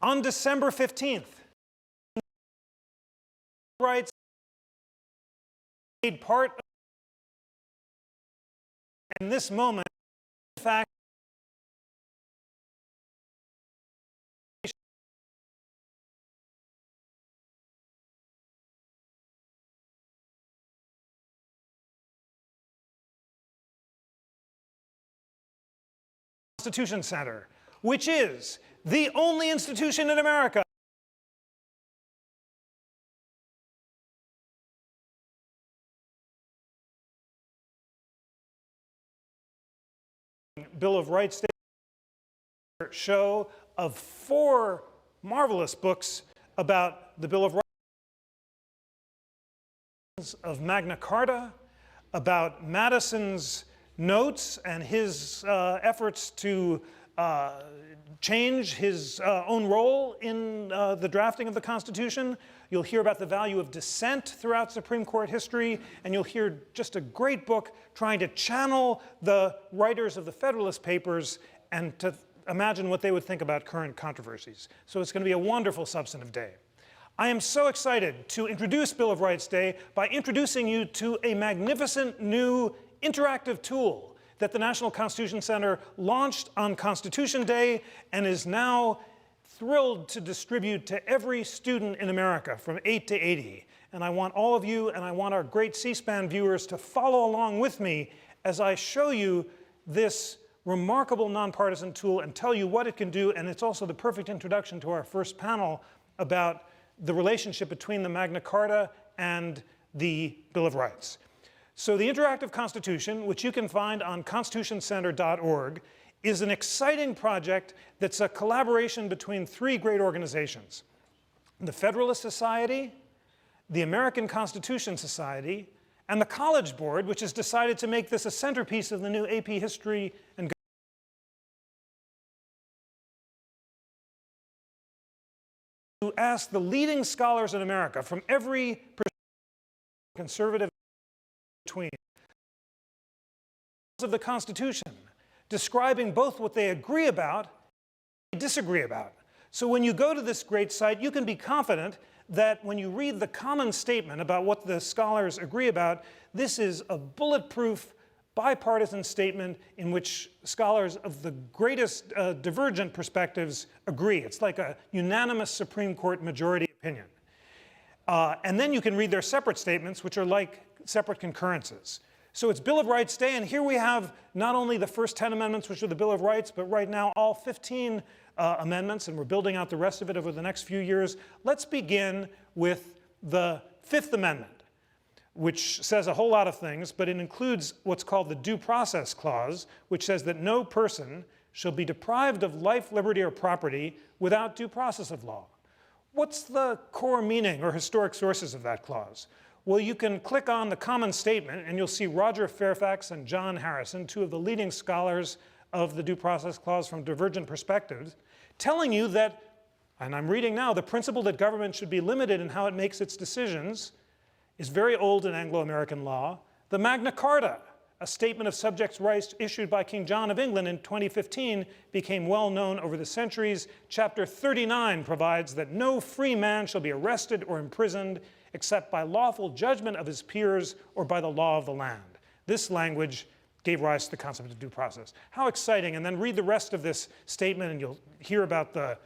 On December 15th, rights made part of, and this moment, in fact, Constitution Center, which is the only institution in America Bill of Rights show of 4 marvelous books about the Bill of Rights, of Magna Carta, about Madison's notes and his efforts to change his own role in the drafting of the Constitution. You'll hear about the value of dissent throughout Supreme Court history, and you'll hear just a great book trying to channel the writers of the Federalist Papers and to imagine what they would think about current controversies. So it's going to be a wonderful substantive day. I am so excited to introduce Bill of Rights Day by introducing you to a magnificent new interactive tool that the National Constitution Center launched on Constitution Day and is now thrilled to distribute to every student in America from 8 to 80. And I want all of you, and I want our great C-SPAN viewers to follow along with me as I show you this remarkable nonpartisan tool and tell you what it can do. And it's also the perfect introduction to our first panel about the relationship between the Magna Carta and the Bill of Rights. So the Interactive Constitution, which you can find on constitutioncenter.org, is an exciting project that's a collaboration between 3 great organizations: the Federalist Society, the American Constitution Society, and the College Board, which has decided to make this a centerpiece of the new AP History and to ask the leading scholars in America from every conservative between of the Constitution, describing both what they agree about and what they disagree about. So when you go to this great site, you can be confident that when you read the common statement about what the scholars agree about, this is a bulletproof, bipartisan statement in which scholars of the greatest divergent perspectives agree. It's like a unanimous Supreme Court majority opinion. And then you can read their separate statements, which are like separate concurrences. So it's Bill of Rights Day, and here we have not only the first 10 amendments, which are the Bill of Rights, but right now all 15 amendments, and we're building out the rest of it over the next few years. Let's begin with the 5th Amendment, which says a whole lot of things, but it includes what's called the Due Process Clause, which says that no person shall be deprived of life, liberty, or property without due process of law. What's the core meaning or historic sources of that clause? Well, you can click on the common statement, and you'll see Roger Fairfax and John Harrison, 2 of the leading scholars of the Due Process Clause from divergent perspectives, telling you that, and I'm reading now, the principle that government should be limited in how it makes its decisions is very old in Anglo-American law. The Magna Carta, a statement of subjects' rights issued by King John of England in 2015, became well known over the centuries. Chapter 39 provides that no free man shall be arrested or imprisoned except by lawful judgment of his peers or by the law of the land. This language gave rise to the concept of due process. How exciting. And then read the rest of this statement and you'll hear about the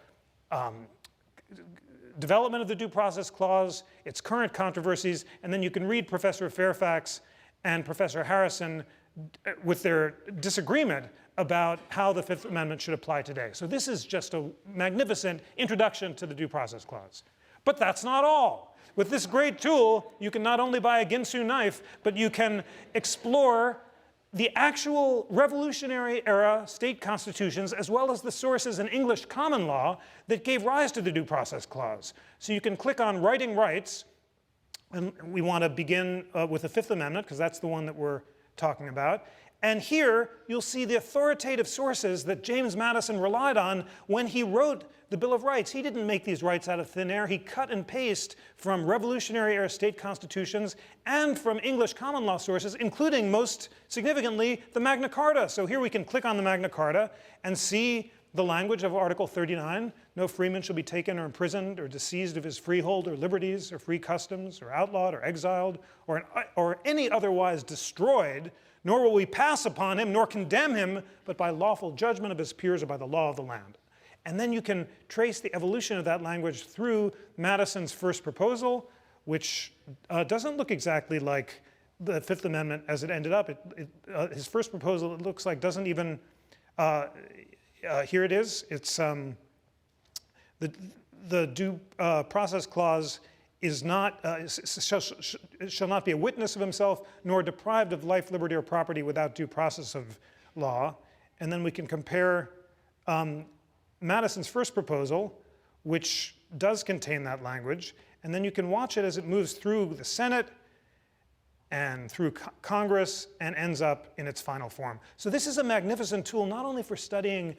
development of the Due Process Clause, its current controversies, and then you can read Professor Fairfax and Professor Harrison with their disagreement about how the 5th Amendment should apply today. So this is just a magnificent introduction to the Due Process Clause. But that's not all. With this great tool, you can not only buy a Ginsu knife, but you can explore the actual Revolutionary era state constitutions, as well as the sources in English common law that gave rise to the Due Process Clause. So you can click on Writing Rights, and we want to begin with the 5th Amendment, because that's the one that we're talking about. And here, you'll see the authoritative sources that James Madison relied on when he wrote the Bill of Rights. He didn't make these rights out of thin air. He cut and pasted from Revolutionary era state constitutions and from English common law sources, including, most significantly, the Magna Carta. So here we can click on the Magna Carta and see the language of Article 39. No freeman shall be taken or imprisoned or disseized of his freehold or liberties or free customs or outlawed or exiled or any otherwise destroyed, nor will we pass upon him nor condemn him, but by lawful judgment of his peers or by the law of the land. And then you can trace the evolution of that language through Madison's first proposal, which doesn't look exactly like the Fifth Amendment as it ended up. His first proposal, it looks like, doesn't even, here it is. It's the due process clause is not, shall not be a witness of himself, nor deprived of life, liberty, or property without due process of law. And then we can compare Madison's first proposal, which does contain that language, and then you can watch it as it moves through the Senate and through Congress and ends up in its final form. So this is a magnificent tool not only for studying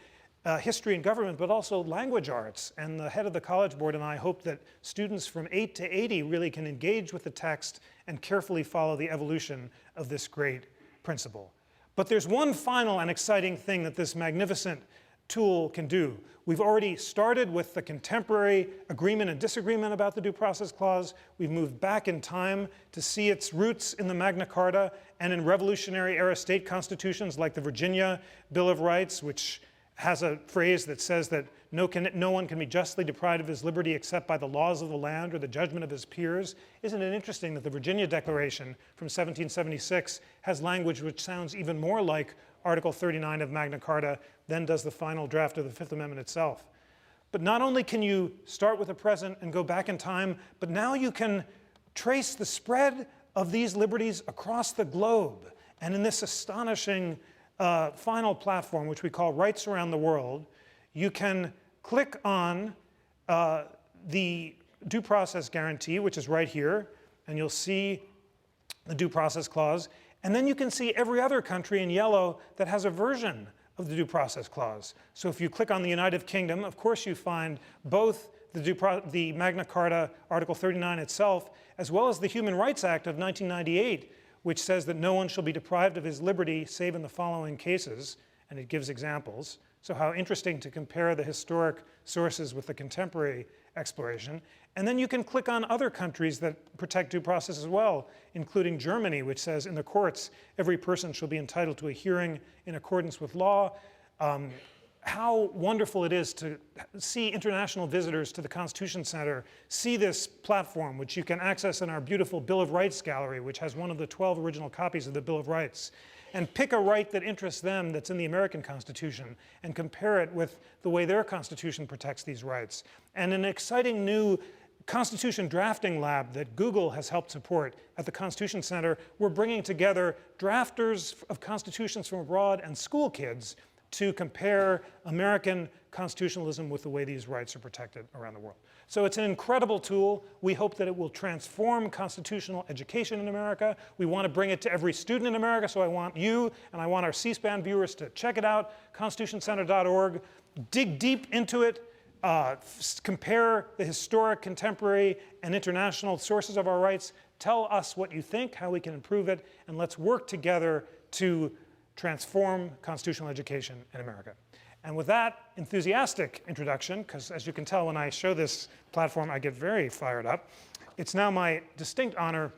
history and government, but also language arts. And the head of the College Board and I hope that students from 8 to 80 really can engage with the text and carefully follow the evolution of this great principle. But there's one final and exciting thing that this magnificent tool can do. We've already started with the contemporary agreement and disagreement about the Due Process Clause. We've moved back in time to see its roots in the Magna Carta and in Revolutionary era state constitutions like the Virginia Bill of Rights, which has a phrase that says that no one can be justly deprived of his liberty except by the laws of the land or the judgment of his peers. Isn't it interesting that the Virginia Declaration from 1776 has language which sounds even more like Article 39 of Magna Carta than does the final draft of the Fifth Amendment itself. But not only can you start with the present and go back in time, but now you can trace the spread of these liberties across the globe. And in this astonishing final platform, which we call Rights Around the World, you can click on the due process guarantee, which is right here, and you'll see the Due Process Clause. And then you can see every other country in yellow that has a version of the Due Process Clause. So if you click on the United Kingdom, of course you find both the Magna Carta, Article 39 itself, as well as the Human Rights Act of 1998, which says that no one shall be deprived of his liberty save in the following cases, and it gives examples. So how interesting to compare the historic sources with the contemporary exploration. And then you can click on other countries that protect due process as well, including Germany, which says in the courts, every person shall be entitled to a hearing in accordance with law. How wonderful it is to see international visitors to the Constitution Center see this platform, which you can access in our beautiful Bill of Rights gallery, which has one of the 12 original copies of the Bill of Rights, and pick a right that interests them that's in the American Constitution and compare it with the way their Constitution protects these rights. And an exciting new Constitution drafting lab that Google has helped support at the Constitution Center, we're bringing together drafters of constitutions from abroad and school kids to compare American constitutionalism with the way these rights are protected around the world. So it's an incredible tool. We hope that it will transform constitutional education in America. We want to bring it to every student in America, so I want you and I want our C-SPAN viewers to check it out, constitutioncenter.org, dig deep into it, compare the historic, contemporary, and international sources of our rights. Tell us what you think, how we can improve it, and let's work together to transform constitutional education in America. And with that enthusiastic introduction, because as you can tell when I show this platform, I get very fired up, it's now my distinct honor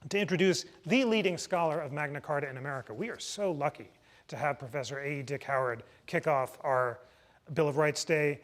to introduce the leading scholar of Magna Carta in America. We are so lucky to have Professor A.E. Dick Howard kick off our Bill of Rights Day.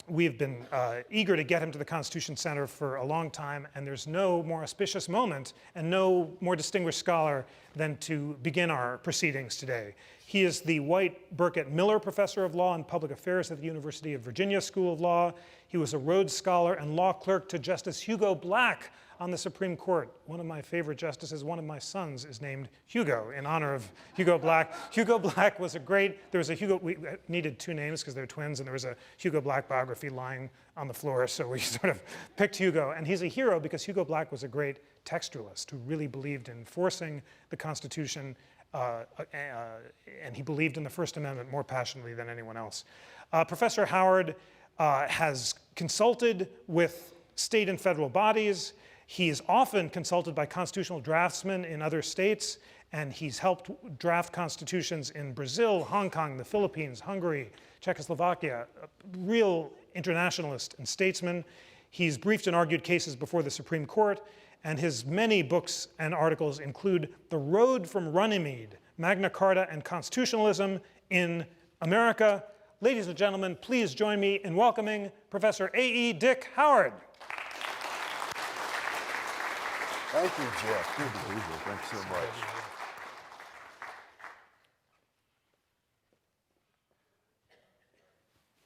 We've been eager to get him to the Constitution Center for a long time, and there's no more auspicious moment and no more distinguished scholar than to begin our proceedings today. He is the White Burkett Miller Professor of Law and Public Affairs at the University of Virginia School of Law. He was a Rhodes Scholar and law clerk to Justice Hugo Black on the Supreme Court. One of my favorite justices, one of my sons, is named Hugo in honor of Hugo Black. Hugo Black was a great, there was a Hugo, we needed two names because they're twins, and there was a Hugo Black biography lying on the floor, so we sort of picked Hugo. And he's a hero because Hugo Black was a great textualist who really believed in enforcing the Constitution, and he believed in the First Amendment more passionately than anyone else. Professor Howard has consulted with state and federal bodies. He is often consulted by constitutional draftsmen in other states, and he's helped draft constitutions in Brazil, Hong Kong, the Philippines, Hungary, Czechoslovakia, a real internationalist and statesman. He's briefed and argued cases before the Supreme Court, and his many books and articles include The Road from Runnymede, Magna Carta and Constitutionalism in America. Ladies and gentlemen, please join me in welcoming Professor A.E. Dick Howard. Thank you, Jeff. Good to be here. Thanks so much.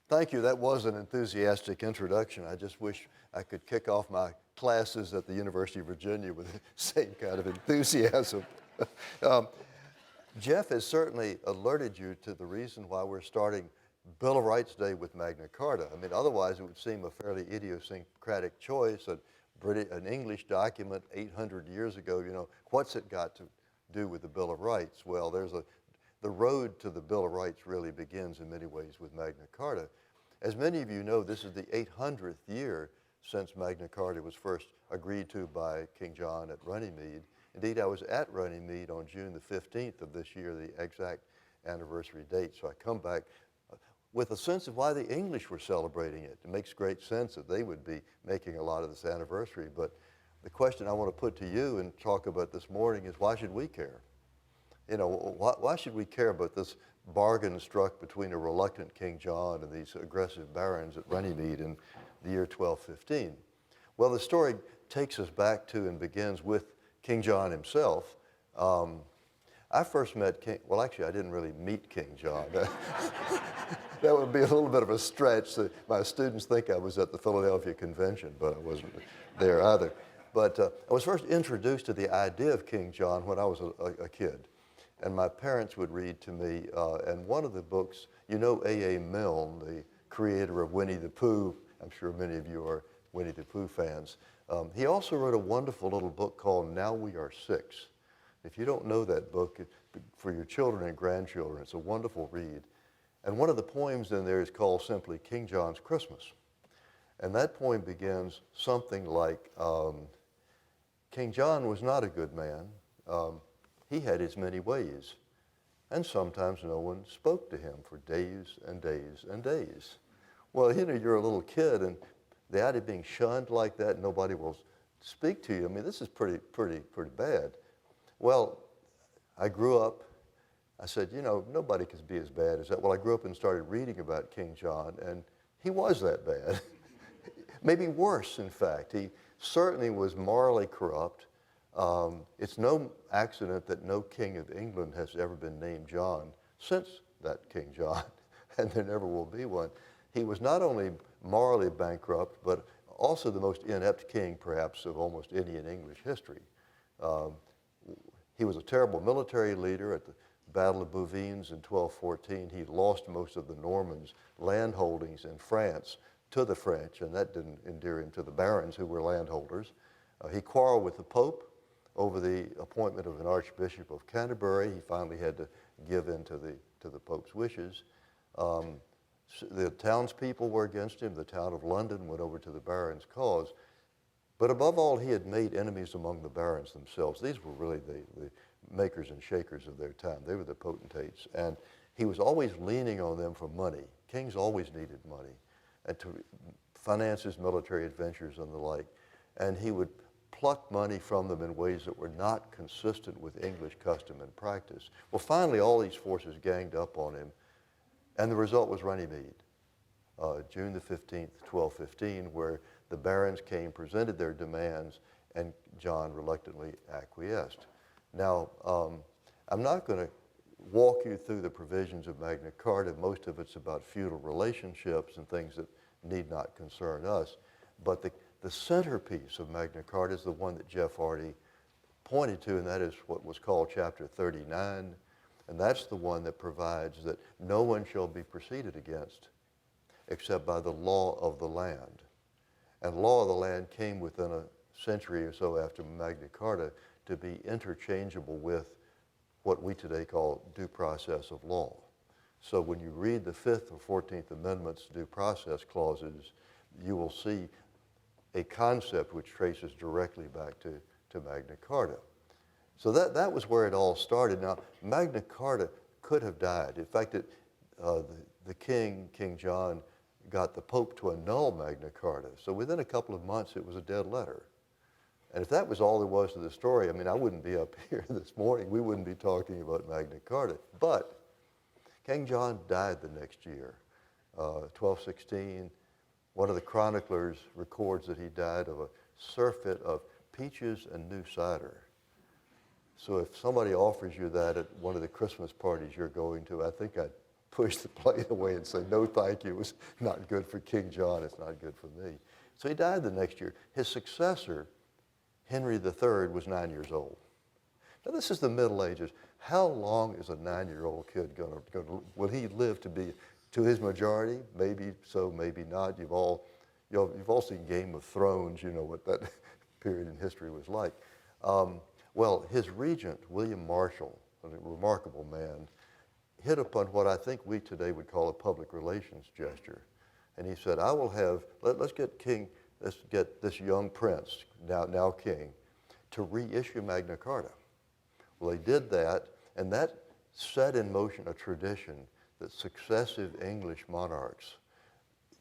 Thank you. That was an enthusiastic introduction. I just wish I could kick off my classes at the University of Virginia with the same kind of enthusiasm. Jeff has certainly alerted you to the reason why we're starting Bill of Rights Day with Magna Carta. I mean, otherwise it would seem a fairly idiosyncratic choice. An English document 800 years ago, you know, what's it got to do with the Bill of Rights? Well, the road to the Bill of Rights really begins in many ways with Magna Carta. As many of you know, this is the 800th year since Magna Carta was first agreed to by King John at Runnymede. Indeed, I was at Runnymede on June the 15th of this year, the exact anniversary date. So I come back with a sense of why the English were celebrating it. It makes great sense that they would be making a lot of this anniversary. But the question I want to put to you and talk about this morning is, why should we care? You know, why should we care about this bargain struck between a reluctant King John and these aggressive barons at Runnymede in the year 1215? Well, the story takes us back to and begins with King John himself. I first met well, actually, I didn't really meet King John. That would be a little bit of a stretch. My students think I was at the Philadelphia Convention, but I wasn't there either. But I was first introduced to the idea of King John when I was a kid. And my parents would read to me, and one of the books, you know A.A. Milne, the creator of Winnie the Pooh. I'm sure many of you are Winnie the Pooh fans. He also wrote a wonderful little book called Now We Are Six. If you don't know that book, for your children and grandchildren, it's a wonderful read. And one of the poems in there is called simply King John's Christmas. And that poem begins something like, King John was not a good man. He had his many ways, and sometimes no one spoke to him for days and days and days. Well, you know, you're a little kid, and the idea of being shunned like that, nobody will speak to you. I mean, this is pretty bad. Well, I grew up, I said, you know, nobody could be as bad as that. Well, I grew up and started reading about King John, and he was that bad. Maybe worse, in fact. He certainly was morally corrupt. It's no accident that no king of England has ever been named John since that King John, and there never will be one. He was not only morally bankrupt, but also the most inept king, perhaps, of almost any in English history. He was a terrible military leader. At the Battle of Bouvines in 1214, he lost most of the Normans' landholdings in France to the French, and that didn't endear him to the barons who were landholders. He quarreled with the Pope over the appointment of an Archbishop of Canterbury. He finally had to give in to the Pope's wishes. The townspeople were against him. The town of London went over to the barons' cause. But above all, he had made enemies among the barons themselves. These were really the makers and shakers of their time. They were the potentates. And he was always leaning on them for money. Kings always needed money and to finance his military adventures and the like. And he would pluck money from them in ways that were not consistent with English custom and practice. Well, finally, all these forces ganged up on him, and the result was Runnymede, June the 15th, 1215, where the barons came, presented their demands, and John reluctantly acquiesced. Now, I'm not going to walk you through the provisions of Magna Carta. Most of it's about feudal relationships and things that need not concern us. But the centerpiece of Magna Carta is the one that Jeff already pointed to, and that is what was called Chapter 39. And that's the one that provides that no one shall be proceeded against except by the law of the land. And law of the land came within a century or so after Magna Carta to be interchangeable with what we today call due process of law. So when you read the 5th or 14th Amendments due process clauses, you will see a concept which traces directly back to Magna Carta. So that was where it all started. Now, Magna Carta could have died. In fact, the king, King John, got the Pope to annul Magna Carta. So within a couple of months, it was a dead letter. And if that was all there was to the story, I mean, I wouldn't be up here this morning. We wouldn't be talking about Magna Carta. But King John died the next year, 1216. One of the chroniclers records that he died of a surfeit of peaches and new cider. So if somebody offers you that at one of the Christmas parties you're going to, I think I'd push the plate away and say, no, thank you. It was not good for King John. It's not good for me. So he died the next year. His successor, Henry III, was 9 years old. Now, this is the Middle Ages. How long is a 9-year-old kid going to, will he live to be to his majority? Maybe so, maybe not. You've all seen Game of Thrones. You know what that period in history was like. Well, his regent, William Marshall, a remarkable man, hit upon what I think we today would call a public relations gesture. And he said, I will have, let's get this young prince, now king, to reissue Magna Carta. Well, they did that, and that set in motion a tradition that successive English monarchs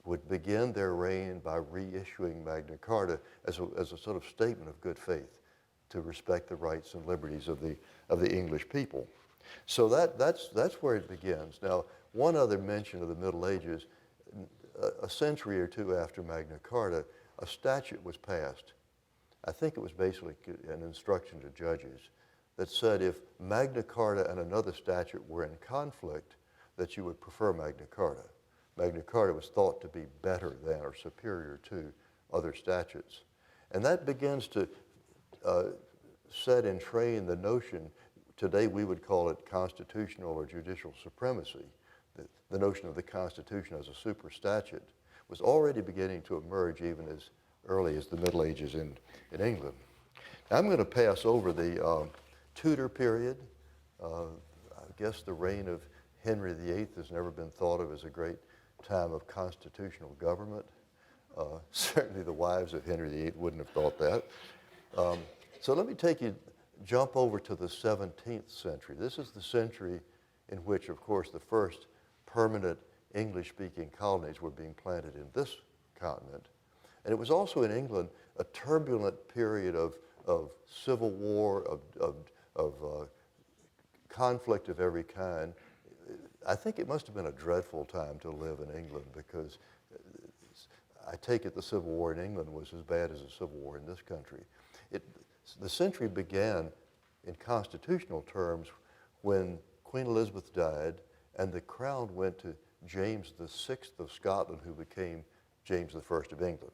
would begin their reign by reissuing Magna Carta as a sort of statement of good faith to respect the rights and liberties of the English people. So that's where it begins. Now, one other mention of the Middle Ages, a century or two after Magna Carta, a statute was passed. I think it was basically an instruction to judges that said if Magna Carta and another statute were in conflict, that you would prefer Magna Carta. Magna Carta was thought to be better than or superior to other statutes. And that begins to set and train the notion, today we would call it constitutional or judicial supremacy. The notion of the Constitution as a super statute was already beginning to emerge even as early as the Middle Ages in England. Now, I'm going to pass over the Tudor period. I guess the reign of Henry VIII has never been thought of as a great time of constitutional government. Certainly the wives of Henry VIII wouldn't have thought that. So let me jump over to the 17th century. This is the century in which, of course, the first permanent English-speaking colonies were being planted in this continent. And it was also in England a turbulent period of civil war, of conflict of every kind. I think it must have been a dreadful time to live in England because I take it the Civil War in England was as bad as the Civil War in this country. The century began in constitutional terms when Queen Elizabeth died and the crown went to James VI of Scotland, who became James I of England.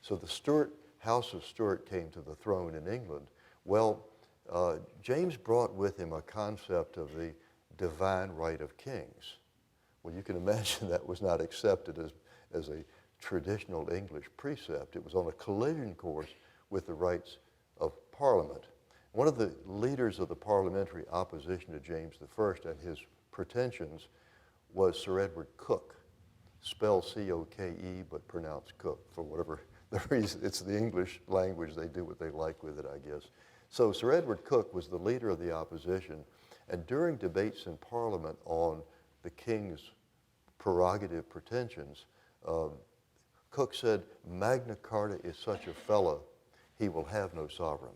So the House of Stuart came to the throne in England. Well, James brought with him a concept of the divine right of kings. Well, you can imagine that was not accepted as a traditional English precept. It was on a collision course with the rights of Parliament. One of the leaders of the parliamentary opposition to James I and his pretensions was Sir Edward Coke, spelled C-O-K-E, but pronounced Cook for whatever the reason. It's the English language. They do what they like with it, I guess. So Sir Edward Coke was the leader of the opposition, and during debates in Parliament on the king's prerogative pretensions, Coke said, Magna Carta is such a fellow, he will have no sovereign.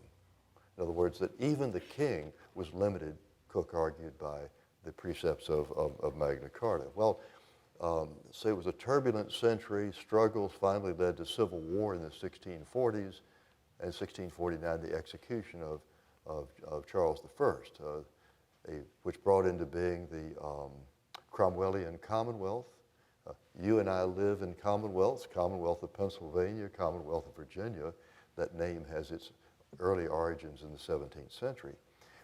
In other words, that even the king was limited, Coke argued, by the precepts of Magna Carta. Well, so it was a turbulent century. Struggles finally led to civil war in the 1640s, and 1649, the execution of Charles I, which brought into being the Cromwellian Commonwealth. You and I live in Commonwealths, Commonwealth of Pennsylvania, Commonwealth of Virginia. That name has its early origins in the 17th century.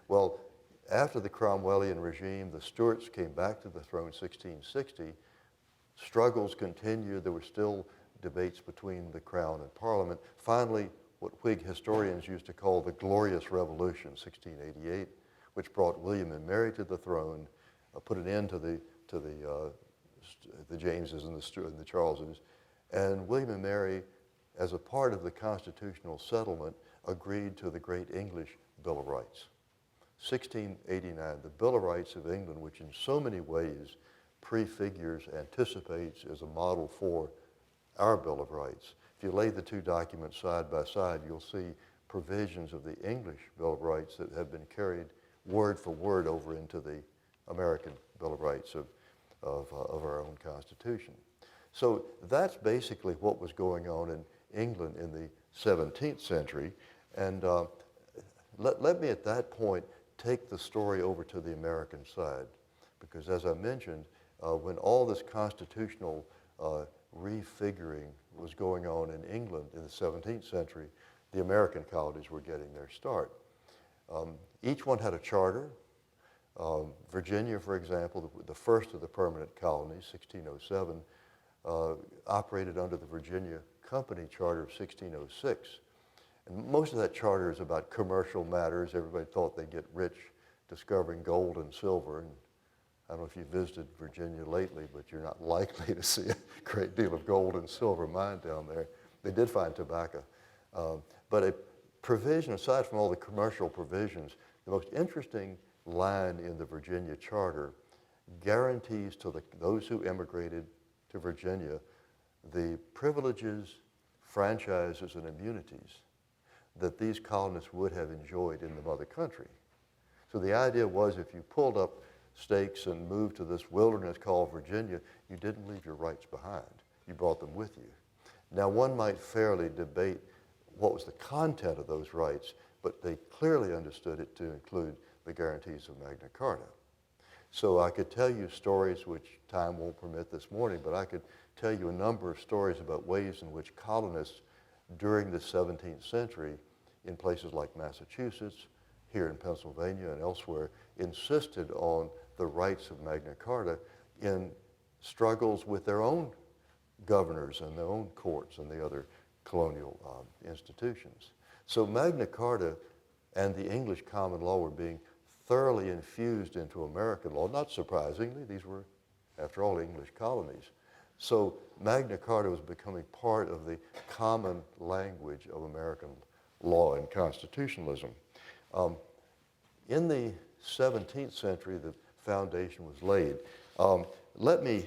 Well, after the Cromwellian regime, the Stuarts came back to the throne in 1660. Struggles continued. There were still debates between the Crown and Parliament. Finally, what Whig historians used to call the Glorious Revolution, 1688, which brought William and Mary to the throne, put an end to the Jameses and the Charleses, and William and Mary, as a part of the constitutional settlement, agreed to the great English Bill of Rights. 1689, the Bill of Rights of England, which in so many ways prefigures, anticipates, is a model for our Bill of Rights. If you lay the two documents side by side, you'll see provisions of the English Bill of Rights that have been carried word for word over into the American Bill of Rights of our own Constitution. So that's basically what was going on in England in the 17th century. And let me at that point take the story over to the American side. Because as I mentioned, when all this constitutional refiguring was going on in England in the 17th century, the American colonies were getting their start. Each one had a charter. Virginia, for example, the first of the permanent colonies, 1607, operated under the Virginia Company Charter of 1606. And most of that charter is about commercial matters. Everybody thought they'd get rich discovering gold and silver. And I don't know if you visited Virginia lately, but you're not likely to see a great deal of gold and silver mined down there. They did find tobacco. But a provision, aside from all the commercial provisions, the most interesting line in the Virginia Charter guarantees to those who immigrated to Virginia the privileges, franchises, and immunities that these colonists would have enjoyed in the mother country. So the idea was if you pulled up stakes and moved to this wilderness called Virginia, you didn't leave your rights behind. You brought them with you. Now, one might fairly debate what was the content of those rights, but they clearly understood it to include the guarantees of Magna Carta. So I could tell you stories which time won't permit this morning, but I could tell you a number of stories about ways in which colonists during the 17th century in places like Massachusetts, here in Pennsylvania and elsewhere, insisted on the rights of Magna Carta in struggles with their own governors and their own courts and the other colonial institutions. So Magna Carta and the English common law were being thoroughly infused into American law. Not surprisingly, these were, after all, English colonies. So Magna Carta was becoming part of the common language of American law and constitutionalism. In the 17th century, the foundation was laid. Let me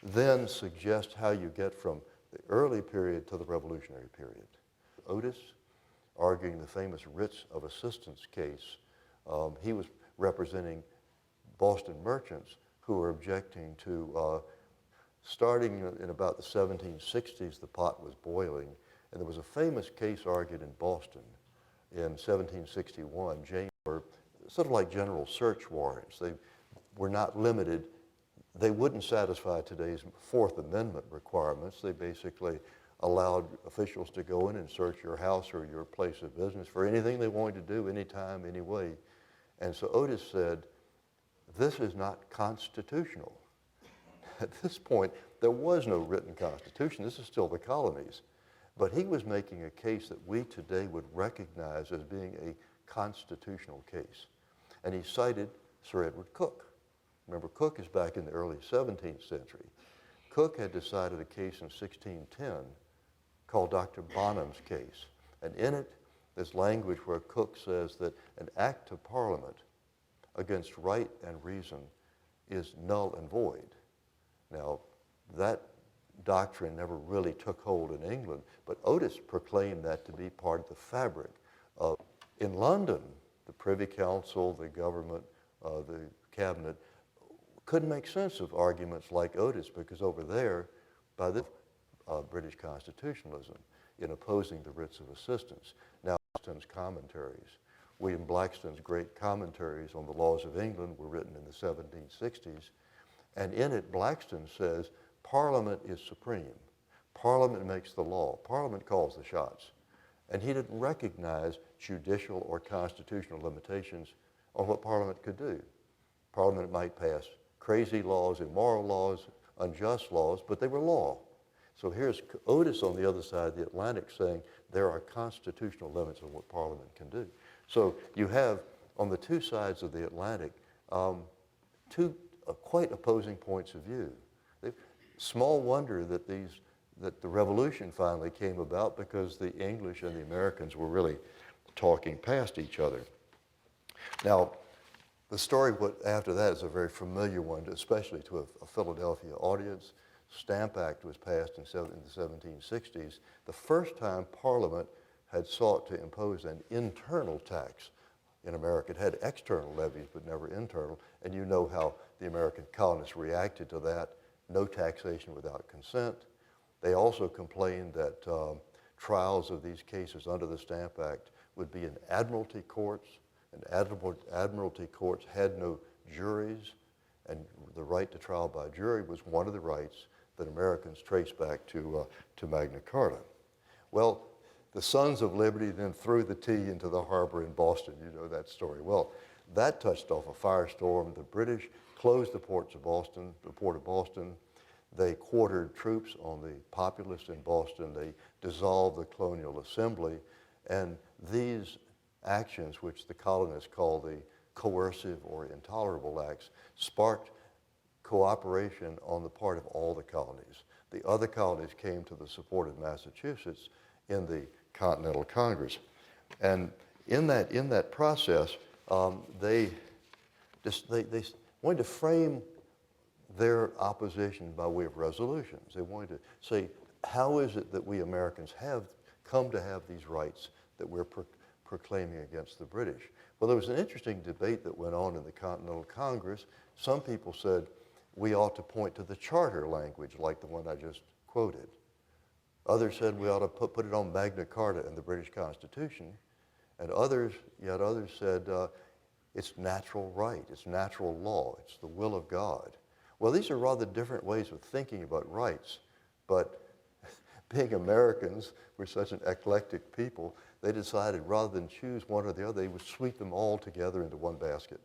then suggest how you get from the early period to the Revolutionary period. Otis, arguing the famous writs of assistance case, he was representing Boston merchants who were objecting to, starting in about the 1760s, the pot was boiling, and there was a famous case argued in Boston in 1761. Were sort of like general search warrants. They were not limited. They wouldn't satisfy today's Fourth Amendment requirements. They basically allowed officials to go in and search your house or your place of business for anything they wanted to do, anytime, any way. And so Otis said, this is not constitutional. At this point, there was no written constitution. This is still the colonies. But he was making a case that we today would recognize as being a constitutional case. And he cited Sir Edward Coke. Remember, Coke is back in the early 17th century. Coke had decided a case in 1610 called Dr. Bonham's case. And in it, there's language where Coke says that an act of Parliament against right and reason is null and void. Now, that doctrine never really took hold in England, but Otis proclaimed that to be part of the fabric of, in London, the Privy Council, the government, the cabinet, couldn't make sense of arguments like Otis because over there, by the British constitutionalism in opposing the writs of assistance. Now, Blackstone's commentaries, William Blackstone's great commentaries on the laws of England were written in the 1760s, and in it, Blackstone says, Parliament is supreme. Parliament makes the law. Parliament calls the shots. And he didn't recognize judicial or constitutional limitations on what Parliament could do. Parliament might pass crazy laws, immoral laws, unjust laws, but they were law. So here's Otis on the other side of the Atlantic saying there are constitutional limits on what Parliament can do. So you have, on the two sides of the Atlantic, two quite opposing points of view. Small wonder that the revolution finally came about because the English and the Americans were really talking past each other. Now, the story after that is a very familiar one, especially to a Philadelphia audience. Stamp Act was passed in the 1760s, the first time Parliament had sought to impose an internal tax in America. It had external levies, but never internal, and you know how the American colonists reacted to that. No taxation without consent. They also complained that trials of these cases under the Stamp Act would be in admiralty courts, and admiralty courts had no juries, and the right to trial by jury was one of the rights that Americans trace back to Magna Carta. Well, the Sons of Liberty then threw the tea into the harbor in Boston. You know that story. Well, that touched off a firestorm. The British closed the port of Boston. They quartered troops on the populace in Boston. They dissolved the Colonial Assembly. And these actions, which the colonists call the coercive or intolerable acts, sparked cooperation on the part of all the colonies. The other colonies came to the support of Massachusetts in the Continental Congress. And in that process, they wanted to frame their opposition by way of resolutions. They wanted to say, how is it that we Americans have come to have these rights that we're proclaiming against the British? Well, there was an interesting debate that went on in the Continental Congress. Some people said we ought to point to the charter language like the one I just quoted. Others said we ought to put it on Magna Carta and the British Constitution. And yet others said it's natural right, it's natural law, it's the will of God. Well, these are rather different ways of thinking about rights, but being Americans, we're such an eclectic people, they decided rather than choose one or the other, they would sweep them all together into one basket.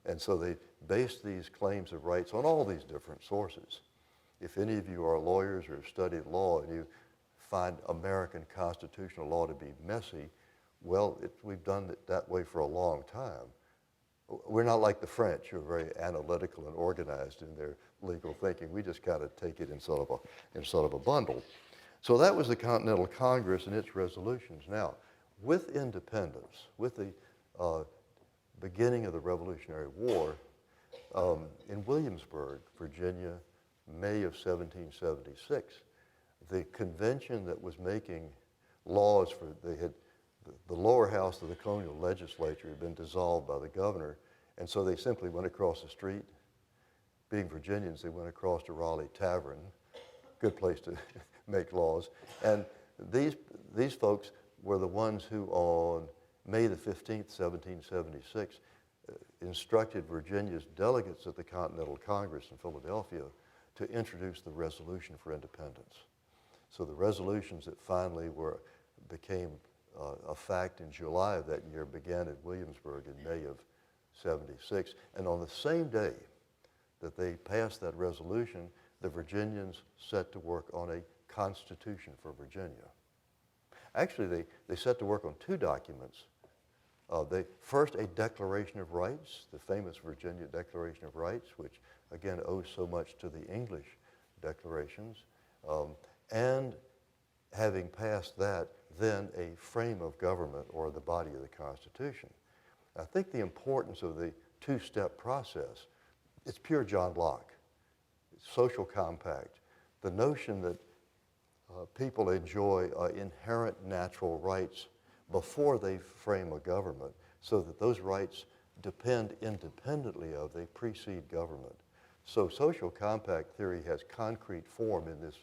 And so they based these claims of rights on all these different sources. If any of you are lawyers or have studied law and you find American constitutional law to be messy, well, we've done it that way for a long time. We're not like the French, who are very analytical and organized in their legal thinking. We just kind of take it in sort of a bundle. So that was the Continental Congress and its resolutions. Now, with independence, with the beginning of the Revolutionary War, in Williamsburg, Virginia, May of 1776, the convention that was making laws the lower house of the colonial legislature had been dissolved by the governor, and so they simply went across the street. Being Virginians, they went across to Raleigh Tavern, good place to make laws. And these folks were the ones who on May the 15th, 1776, instructed Virginia's delegates at the Continental Congress in Philadelphia to introduce the Resolution for Independence. So the resolutions that finally became a fact in July of that year began at Williamsburg in May of 76. And on the same day that they passed that resolution, the Virginians set to work on a constitution for Virginia. Actually, they set to work on two documents. First, a Declaration of Rights, the famous Virginia Declaration of Rights, which again owes so much to the English declarations. And having passed that, then a frame of government or the body of the Constitution. I think the importance of the two-step process, it's pure John Locke. It's social compact. The notion that people enjoy inherent natural rights before they frame a government, so that those rights depend independently of, they precede government. So social compact theory has concrete form in this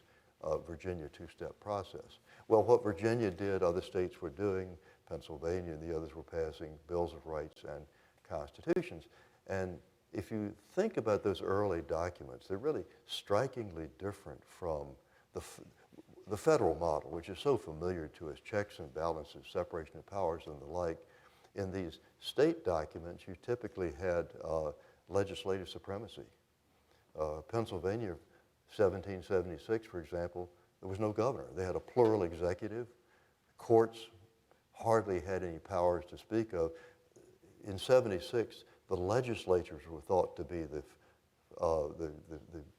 Virginia two-step process. Well, what Virginia did, other states were doing, Pennsylvania and the others were passing bills of rights and constitutions. And if you think about those early documents, they're really strikingly different from the federal model, which is so familiar to us, checks and balances, separation of powers and the like. In these state documents, you typically had legislative supremacy. Pennsylvania, 1776, for example, there was no governor. They had a plural executive. Courts hardly had any powers to speak of. In 76, the legislatures were thought to be the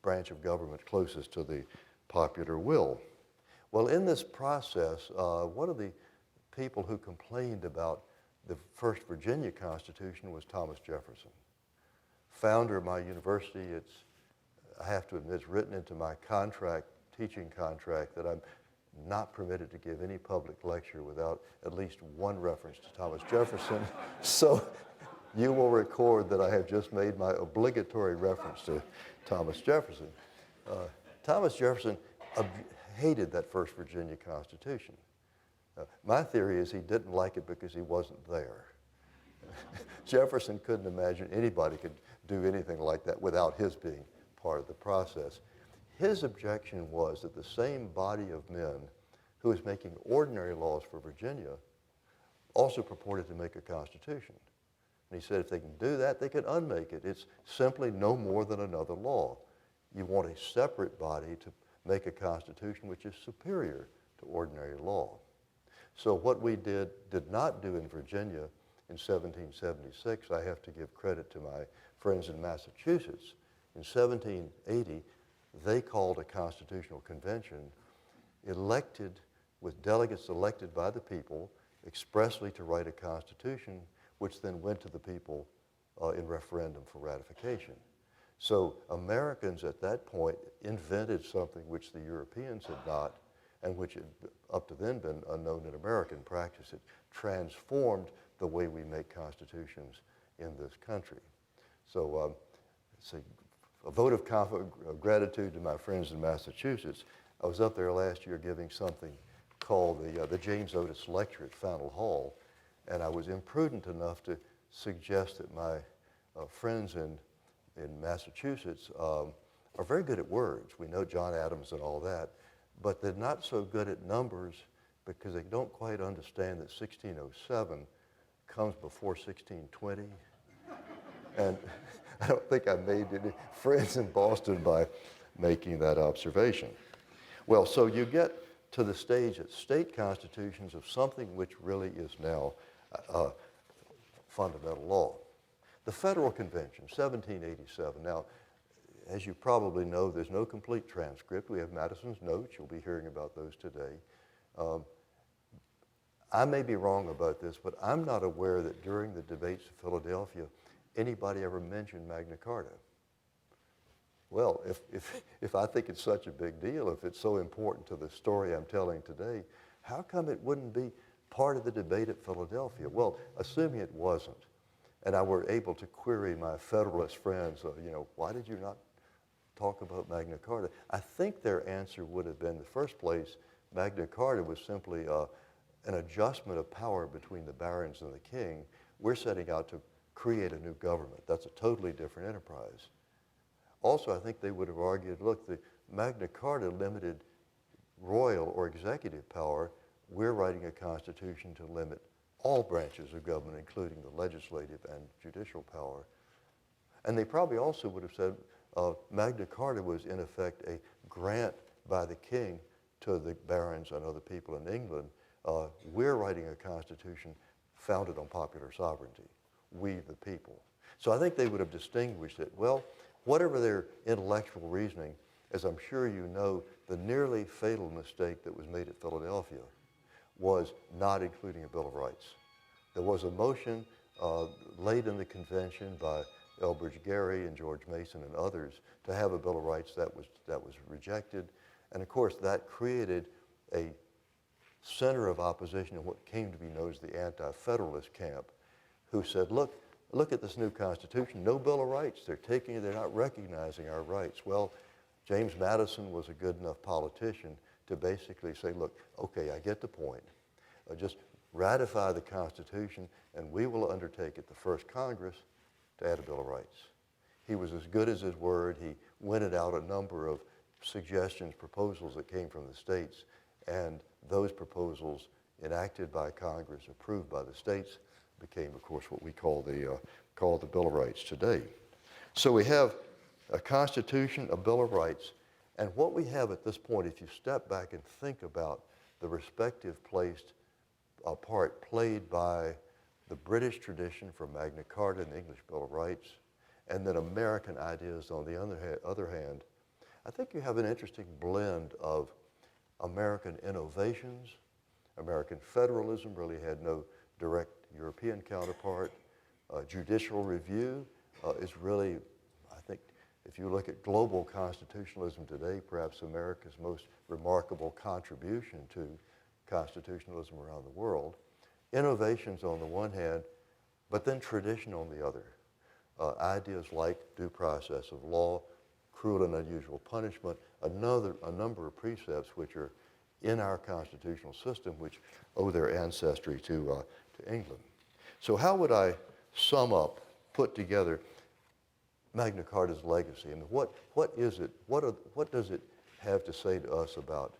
branch of government closest to the popular will. Well, in this process, one of the people who complained about the first Virginia Constitution was Thomas Jefferson. Founder of my university, I have to admit, it's written into my contract, teaching contract, that I'm not permitted to give any public lecture without at least one reference to Thomas Jefferson. So you will record that I have just made my obligatory reference to Thomas Jefferson. Thomas Jefferson hated that first Virginia Constitution. My theory is he didn't like it because he wasn't there. Jefferson couldn't imagine anybody could do anything like that without his being part of the process. His objection was that the same body of men who was making ordinary laws for Virginia also purported to make a constitution. And he said if they can do that, they can unmake it. It's simply no more than another law. You want a separate body to make a constitution which is superior to ordinary law. So what we did not do in Virginia in 1776, I have to give credit to my friends in Massachusetts. In 1780, they called a constitutional convention elected with delegates elected by the people expressly to write a constitution, which then went to the people in referendum for ratification. So Americans at that point invented something which the Europeans had not, and which had up to then been unknown in American practice. It transformed the way we make constitutions in this country. So it's a vote of gratitude to my friends in Massachusetts. I was up there last year giving something called the James Otis Lecture at Fountain Hall, and I was imprudent enough to suggest that my friends in Massachusetts are very good at words. We know John Adams and all that, but they're not so good at numbers because they don't quite understand that 1607 comes before 1620. And I don't think I made any friends in Boston by making that observation. Well, so you get to the stage at state constitutions of something which really is now fundamental law. The Federal Convention, 1787. Now, as you probably know, there's no complete transcript. We have Madison's notes. You'll be hearing about those today. I may be wrong about this, but I'm not aware that during the debates in Philadelphia, anybody ever mentioned Magna Carta. Well, if I think it's such a big deal, if it's so important to the story I'm telling today, how come it wouldn't be part of the debate at Philadelphia? Well, assuming it wasn't, and I were able to query my Federalist friends, why did you not talk about Magna Carta? I think their answer would have been, in the first place, Magna Carta was simply an adjustment of power between the barons and the king. We're setting out to create a new government. That's a totally different enterprise. Also, I think they would have argued, look, the Magna Carta limited royal or executive power. We're writing a constitution to limit all branches of government, including the legislative and judicial power. And they probably also would have said Magna Carta was, in effect, a grant by the king to the barons and other people in England. We're writing a constitution founded on popular sovereignty, we the people. So I think they would have distinguished it. Well, whatever their intellectual reasoning, as I'm sure you know, the nearly fatal mistake that was made at Philadelphia was not including a Bill of Rights. There was a motion late in the convention by Elbridge Gerry and George Mason and others to have a Bill of Rights that was rejected. And of course, that created a center of opposition in what came to be known as the anti-federalist camp, who said, look at this new Constitution, no Bill of Rights. They're not recognizing our rights. Well, James Madison was a good enough politician to basically say, look, okay, I get the point. Just ratify the Constitution, and we will undertake at the first Congress to add a Bill of Rights. He was as good as his word. He winted out a number of suggestions, proposals that came from the states, and those proposals enacted by Congress, approved by the states, became, of course, what we call the Bill of Rights today. So we have a Constitution, a Bill of Rights, and what we have at this point, if you step back and think about the respective part played by the British tradition for Magna Carta and the English Bill of Rights, and then American ideas on the other hand, I think you have an interesting blend of American innovations. American federalism really had no direct European counterpart. Judicial review is really, I think, if you look at global constitutionalism today, perhaps America's most remarkable contribution to constitutionalism around the world. Innovations on the one hand, but then tradition on the other. Ideas like due process of law, cruel and unusual punishment, a number of precepts which are in our constitutional system which owe their ancestry to England. So how would I sum up, put together Magna Carta's legacy? I mean, what is it? What does it have to say to us about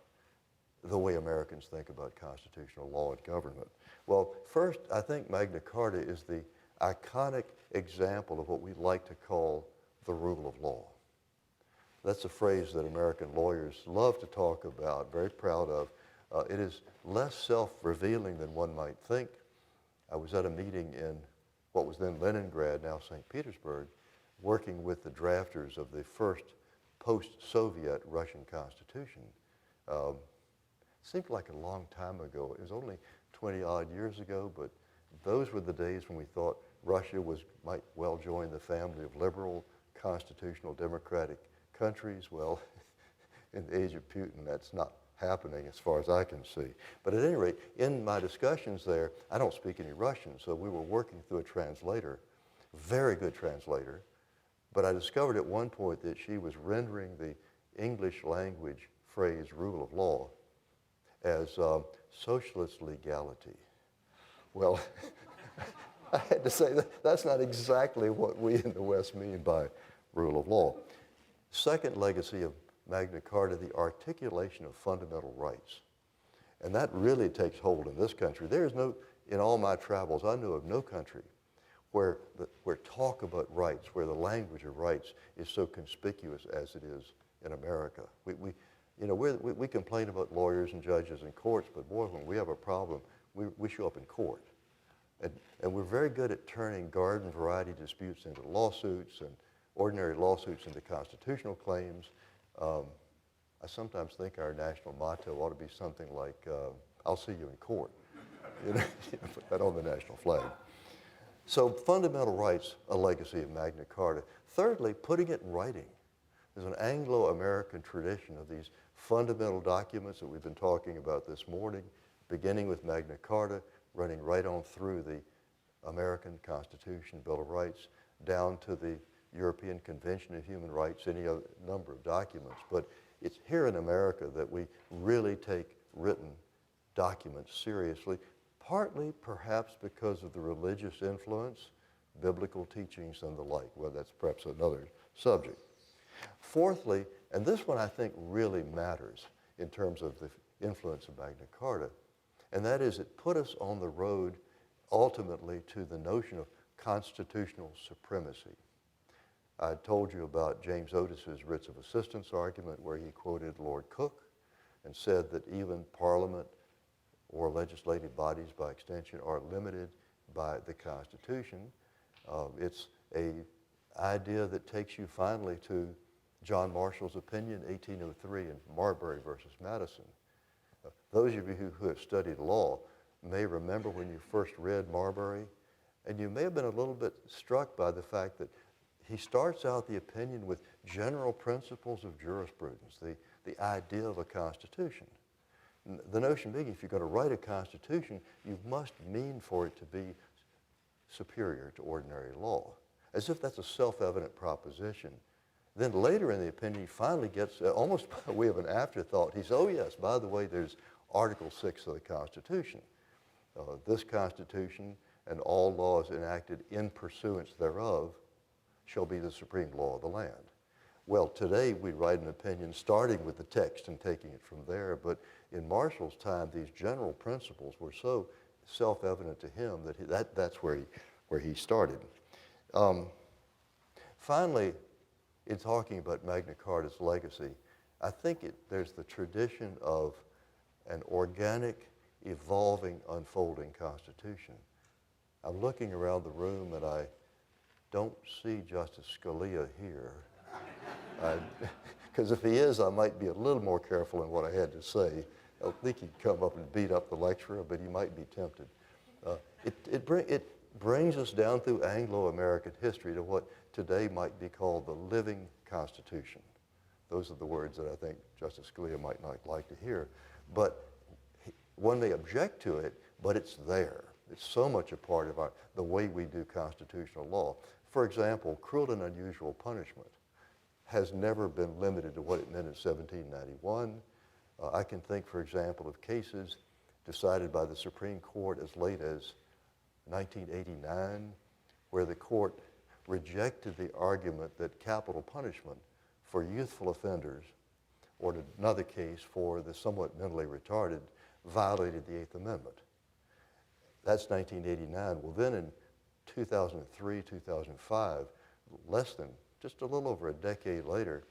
the way Americans think about constitutional law and government? Well, first, I think Magna Carta is the iconic example of what we like to call the rule of law. That's a phrase that American lawyers love to talk about, very proud of. It is less self-revealing than one might think. I was at a meeting in what was then Leningrad, now St. Petersburg, working with the drafters of the first post-Soviet Russian Constitution. Seemed like a long time ago. It was only 20-odd years ago, but those were the days when we thought Russia might well join the family of liberal, constitutional, democratic countries. Well, in the age of Putin, that's not happening as far as I can see. But at any rate, in my discussions there, I don't speak any Russian, so we were working through a translator, very good translator, but I discovered at one point that she was rendering the English language phrase rule of law as socialist legality. Well, I had to say that's not exactly what we in the West mean by rule of law. Second legacy of Magna Carta, the articulation of fundamental rights. And that really takes hold in this country. There is no, in all my travels, I know of no country where talk about rights, where the language of rights is so conspicuous as it is in America. We complain about lawyers and judges and courts, but boy, when we have a problem, we show up in court. And we're very good at turning garden variety disputes into lawsuits and ordinary lawsuits into constitutional claims. I sometimes think our national motto ought to be something like, I'll see you in court. Put that on the national flag. So fundamental rights, a legacy of Magna Carta. Thirdly, putting it in writing. There's an Anglo-American tradition of these fundamental documents that we've been talking about this morning, beginning with Magna Carta, running right on through the American Constitution, Bill of Rights, down to the European Convention of Human Rights, any other number of documents. But it's here in America that we really take written documents seriously, partly perhaps because of the religious influence, biblical teachings and the like. Well, that's perhaps another subject. Fourthly, and this one I think really matters in terms of the influence of Magna Carta, and that is it put us on the road ultimately to the notion of constitutional supremacy. I told you about James Otis's writs of assistance argument where he quoted Lord Coke and said that even Parliament or legislative bodies by extension are limited by the Constitution. It's an idea that takes you finally to John Marshall's opinion, 1803 in Marbury versus Madison. Those of you who have studied law may remember when you first read Marbury, and you may have been a little bit struck by the fact that he starts out the opinion with general principles of jurisprudence, the idea of a constitution. The notion being, if you're going to write a constitution, you must mean for it to be superior to ordinary law, as if that's a self-evident proposition. Then later in the opinion, he finally gets, almost by way of an afterthought, he says, oh yes, by the way, there's Article 6 of the Constitution. This Constitution and all laws enacted in pursuance thereof shall be the supreme law of the land. Well, today we write an opinion starting with the text and taking it from there, but in Marshall's time, these general principles were so self-evident to him that that's where he started. Finally, in talking about Magna Carta's legacy, I think there's the tradition of an organic, evolving, unfolding Constitution. I'm looking around the room and I don't see Justice Scalia here. Because if he is, I might be a little more careful in what I had to say. I don't think he'd come up and beat up the lecturer, but he might be tempted. It brings us down through Anglo-American history to what today might be called the living Constitution. Those are the words that I think Justice Scalia might not like to hear. But one may object to it, but it's there. It's so much a part of the way we do constitutional law. For example, cruel and unusual punishment has never been limited to what it meant in 1791. I can think, for example, of cases decided by the Supreme Court as late as 1989, where the court rejected the argument that capital punishment for youthful offenders, or in another case for the somewhat mentally retarded, violated the Eighth Amendment. That's 1989. Well, then in 2003, 2005, just a little over a decade later,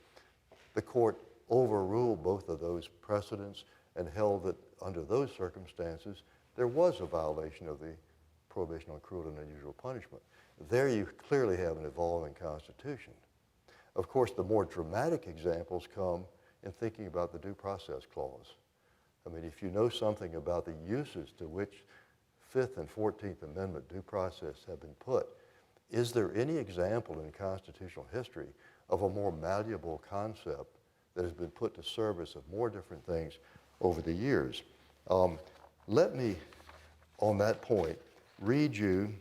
the court overruled both of those precedents and held that under those circumstances, there was a violation of the prohibition on cruel and unusual punishment. There you clearly have an evolving constitution. Of course, the more dramatic examples come in thinking about the Due Process Clause. I mean, if you know something about the uses to which Fifth and 14th Amendment due process have been put, is there any example in constitutional history of a more malleable concept that has been put to service of more different things over the years? Let me, on that point, read you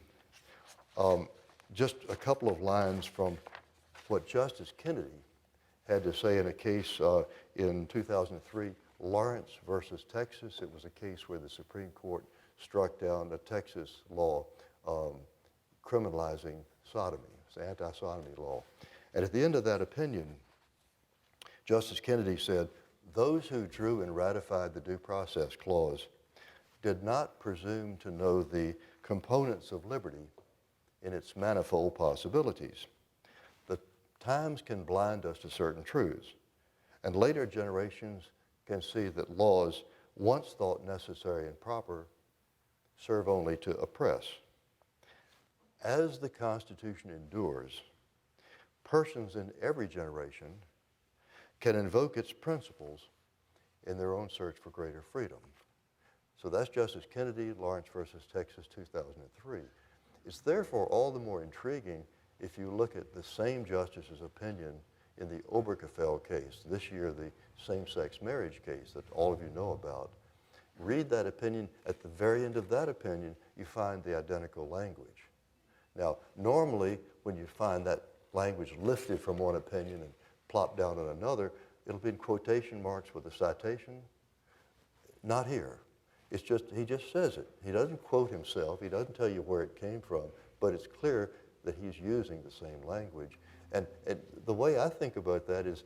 just a couple of lines from what Justice Kennedy had to say in a case in 2003, Lawrence versus Texas. It was a case where the Supreme Court struck down a Texas law criminalizing sodomy. It's an anti-sodomy law. And at the end of that opinion, Justice Kennedy said, those who drew and ratified the Due Process Clause did not presume to know the components of liberty in its manifold possibilities. The times can blind us to certain truths, and later generations can see that laws once thought necessary and proper serve only to oppress. As the Constitution endures, persons in every generation can invoke its principles in their own search for greater freedom. So that's Justice Kennedy, Lawrence versus Texas, 2003. It's therefore all the more intriguing if you look at the same justice's opinion in the Obergefell case, this year the same-sex marriage case that all of you know about. Read that opinion. At the very end of that opinion, you find the identical language. Now, normally, when you find that language lifted from one opinion and plopped down on another, it'll be in quotation marks with a citation. Not here. It's just, he just says it. He doesn't quote himself. He doesn't tell you where it came from, but it's clear that he's using the same language. And the way I think about that is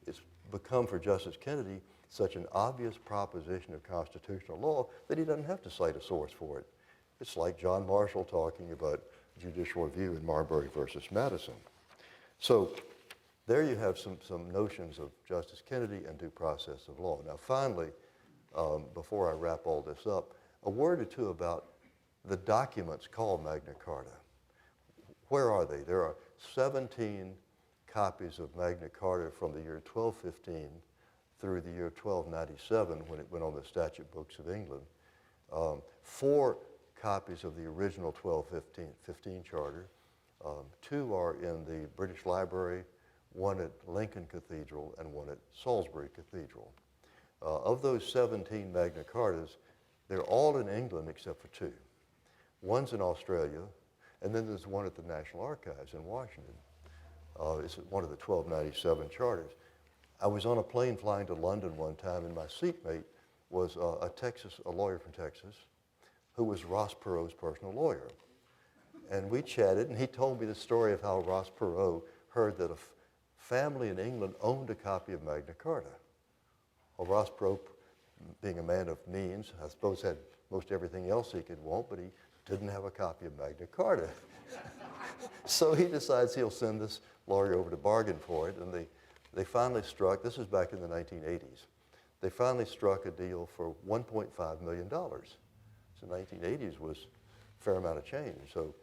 it's become for Justice Kennedy such an obvious proposition of constitutional law that he doesn't have to cite a source for it. It's like John Marshall talking about judicial review in Marbury versus Madison. So there you have some notions of Justice Kennedy and due process of law. Now finally, before I wrap all this up, a word or two about the documents called Magna Carta. Where are they? There are 17 copies of Magna Carta from the year 1215 through the year 1297 when it went on the statute books of England. 4 copies of the original 1215 charter. 2 are in the British Library, 1 at Lincoln Cathedral and 1 at Salisbury Cathedral. Of those 17 Magna Cartas, they're all in England except for 2. One's in Australia, and then there's one at the National Archives in Washington. It's one of the 1297 charters. I was on a plane flying to London one time, and my seatmate was a lawyer from Texas, who was Ross Perot's personal lawyer. And we chatted, and he told me the story of how Ross Perot heard that a family in England owned a copy of Magna Carta. Well, Ross Perot, being a man of means, I suppose had most everything else he could want, but he didn't have a copy of Magna Carta. So he decides he'll send this lawyer over to bargain for it, and they finally struck, this is back in the 1980s, they finally struck a deal for $1.5 million. So 1980s was a fair amount of change. So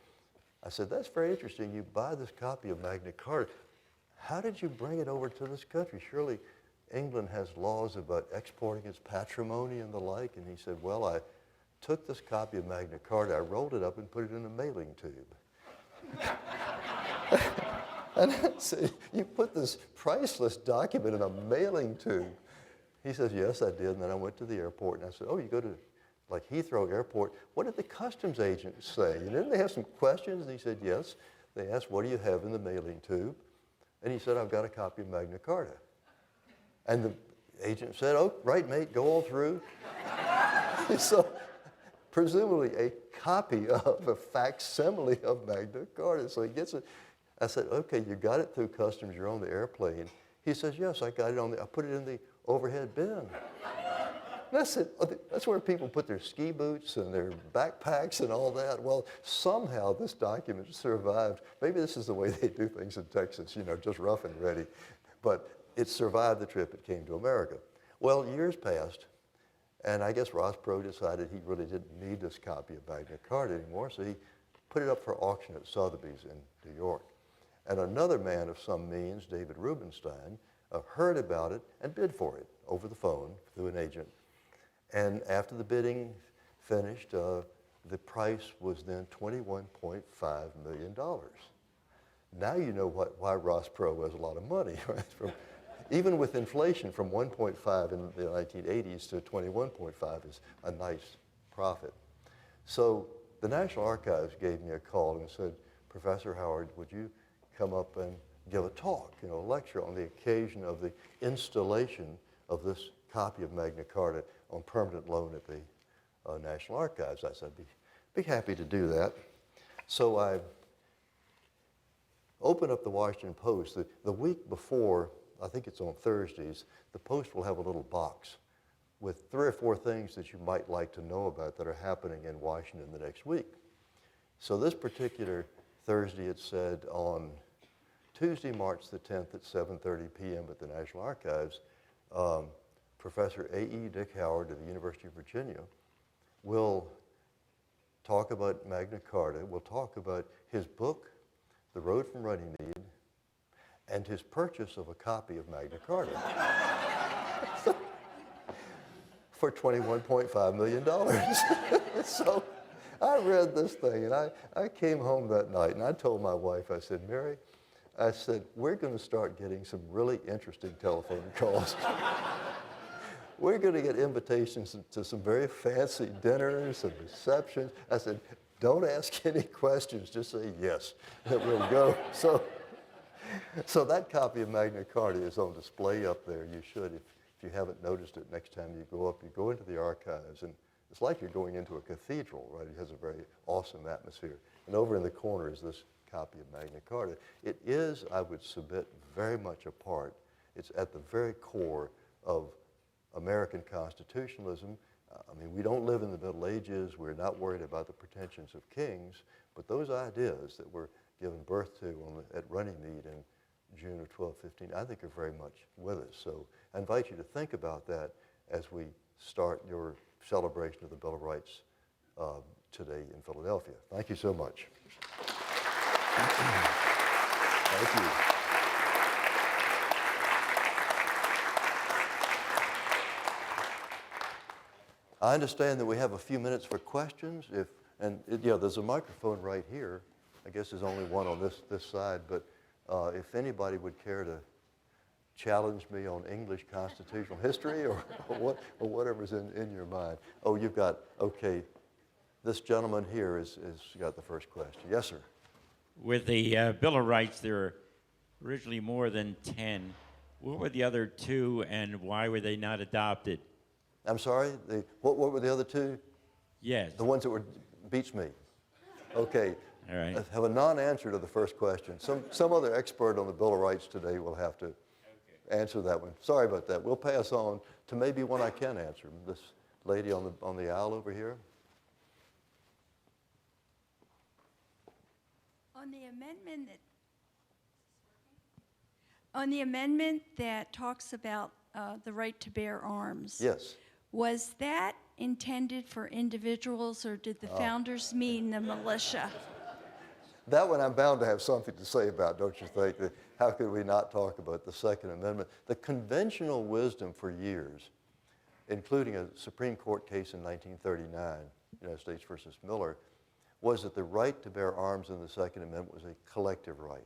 I said, that's very interesting. You buy this copy of Magna Carta. How did you bring it over to this country? Surely England has laws about exporting its patrimony and the like. And he said, well, took this copy of Magna Carta, I rolled it up and put it in a mailing tube. And I said, you put this priceless document in a mailing tube? He says, yes, I did. And then I went to the airport and I said, oh, you go to like Heathrow Airport. What did the customs agent say? And didn't they have some questions? And he said, yes. They asked, what do you have in the mailing tube? And he said, I've got a copy of Magna Carta. And the agent said, oh, right, mate, go on through. So presumably a copy of a facsimile of Magna Carta. So he gets it. I said, okay, you got it through customs, you're on the airplane. He says, yes, I got it I put it in the overhead bin. And I said, oh, that's where people put their ski boots and their backpacks and all that. Well, somehow this document survived. Maybe this is the way they do things in Texas, you know, just rough and ready. But it survived the trip. It came to America. Well, years passed, and I guess Ross Perot decided he really didn't need this copy of Magna Carta anymore, so he put it up for auction at Sotheby's in New York. And another man of some means, David Rubenstein, heard about it and bid for it over the phone through an agent. And after the bidding finished, the price was then $21.5 million. Now you know why Ross Perot has a lot of money, right? Even with inflation, from 1.5 in the 1980s to 21.5 is a nice profit. So the National Archives gave me a call and said, Professor Howard, would you come up and give a talk, you know, a lecture on the occasion of the installation of this copy of Magna Carta on permanent loan at the National Archives? I said, be happy to do that. So I opened up the Washington Post. The week before, I think it's on Thursdays, the Post will have a little box with 3 or 4 things that you might like to know about that are happening in Washington the next week. So this particular Thursday, it said on Tuesday, March the 10th at 7:30 p.m. at the National Archives, Professor A.E. Dick Howard of the University of Virginia will talk about Magna Carta, will talk about his book, The Road from Runnymede, and his purchase of a copy of Magna Carta for $21.5 million. So I read this thing, and I came home that night, and I told my wife, I said, Mary, I said, we're going to start getting some really interesting telephone calls. We're going to get invitations to some very fancy dinners and receptions. I said, don't ask any questions, just say yes, and we'll go. So that copy of Magna Carta is on display up there. You should, if you haven't noticed it, next time you go up, you go into the archives, and it's like you're going into a cathedral, right? It has a very awesome atmosphere. And over in the corner is this copy of Magna Carta. It is, I would submit, very much a part. It's at the very core of American constitutionalism. I mean, we don't live in the Middle Ages. We're not worried about the pretensions of kings, but those ideas that were given birth to at Runnymede in June of 1215, I think are very much with us. So I invite you to think about that as we start your celebration of the Bill of Rights today in Philadelphia. Thank you so much. Thank you. I understand that we have a few minutes for questions. There's a microphone right here. I guess there's only one on this side, but if anybody would care to challenge me on English constitutional history or whatever's in your mind. Oh, you've got, okay, this gentleman here has got the first question. Yes, sir. With the Bill of Rights, there were originally more than 10. What were the other 2, and why were they not adopted? I'm sorry, what were the other 2? Yes. The ones that were, beats me. Okay. All right. I have a non-answer to the first question. Some other expert on the Bill of Rights today will have to answer that one. Sorry about that. We'll pass on to maybe one I can answer. This lady on the aisle over here. On the amendment that talks about the right to bear arms. Yes. Was that intended for individuals, or did the founders mean the militia? That one I'm bound to have something to say about, don't you think? How could we not talk about the Second Amendment? The conventional wisdom for years including a Supreme Court case in 1939, United States versus Miller, was that the right to bear arms in the Second Amendment was a collective right.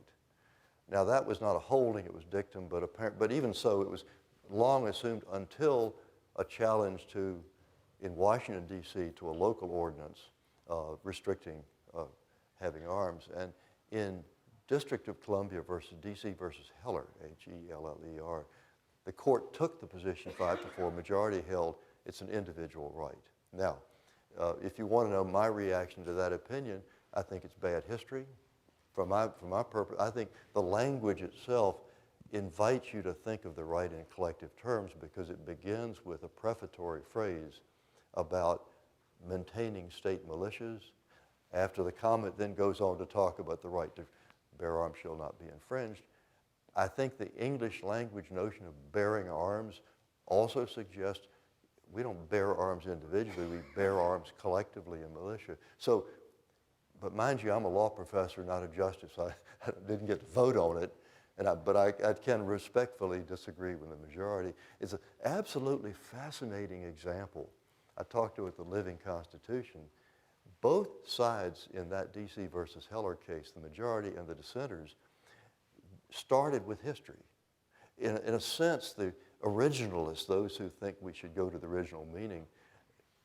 Now that was not a holding, it was dictum, but even so, it was long assumed until a challenge in Washington, D.C. to a local ordinance restricting having arms. And in District of Columbia versus D.C. versus Heller, H-E-L-L-E-R, the court took the position 5-4, majority held it's an individual right. Now, if you want to know my reaction to that opinion, I think it's bad history. For my purpose, I think the language itself invites you to think of the right in collective terms because it begins with a prefatory phrase about maintaining state militias. After the comment then goes on to talk about the right to bear arms shall not be infringed. I think the English language notion of bearing arms also suggests we don't bear arms individually, we bear arms collectively in militia. So, but mind you, I'm a law professor, not a justice. I didn't get to vote on it, but I can respectfully disagree with the majority. It's an absolutely fascinating example. I talked to it, the Living Constitution. Both sides in that D.C. versus Heller case, the majority and the dissenters, started with history. In a sense, the originalists, those who think we should go to the original meaning,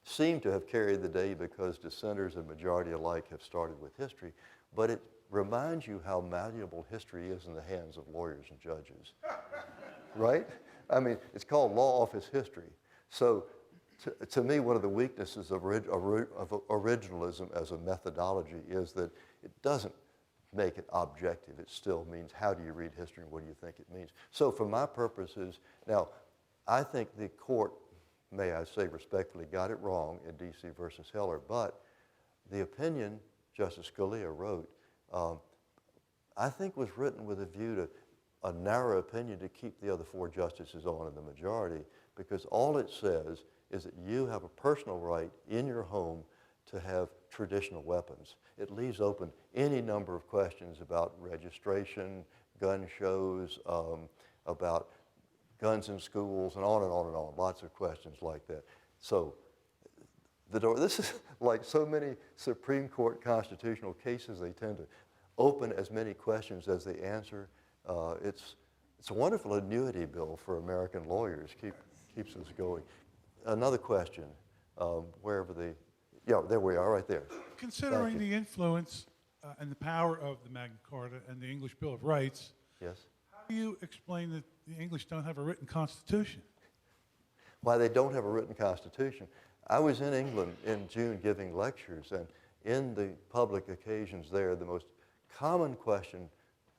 seem to have carried the day because dissenters and majority alike have started with history. But it reminds you how malleable history is in the hands of lawyers and judges, right? I mean, it's called law office history. So to me, one of the weaknesses of originalism as a methodology is that it doesn't make it objective. It still means how do you read history and what do you think it means. So for my purposes, now, I think the court, may I say respectfully, got it wrong in D.C. versus Heller, but the opinion Justice Scalia wrote, I think was written with a view to a narrow opinion to keep the other four justices on in the majority, because all it says is that you have a personal right in your home to have traditional weapons. It leaves open any number of questions about registration, gun shows, about guns in schools, and on and on and on, lots of questions like that. So this is like so many Supreme Court constitutional cases, they tend to open as many questions as they answer. It's a wonderful annuity bill for American lawyers, keeps us going. Another question, yeah, there we are, right there. Considering the influence and the power of the Magna Carta and the English Bill of Rights, yes. How do you explain that the English don't have a written constitution? Why they don't have a written constitution. I was in England in June giving lectures, and in the public occasions there, the most common question,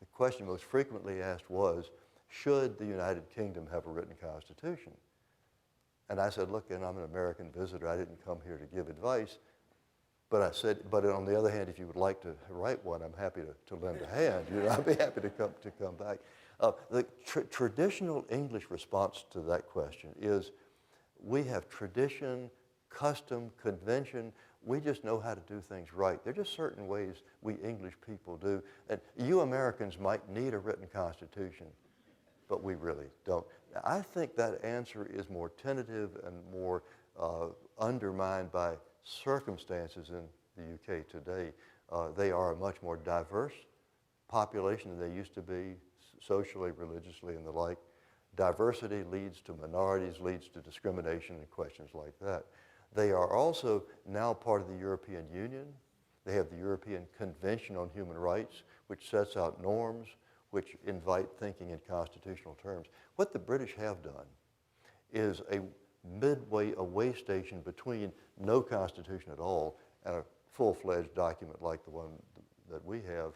the question most frequently asked was, should the United Kingdom have a written constitution? And I said, look, and I'm an American visitor, I didn't come here to give advice, but I said, but on the other hand, if you would like to write one, I'm happy to lend a hand. You know, I'd be happy to come back. The traditional English response to that question is we have tradition, custom, convention. We just know how to do things right. There are just certain ways we English people do. And you Americans might need a written constitution, but we really don't. Now, I think that answer is more tentative and more undermined by circumstances in the UK today. They are a much more diverse population than they used to be, socially, religiously, and the like. Diversity leads to minorities, leads to discrimination and questions like that. They are also now part of the European Union. They have the European Convention on Human Rights, which sets out norms, which invite thinking in constitutional terms. What the British have done is a midway, a way station between no constitution at all and a full-fledged document like the one that we have.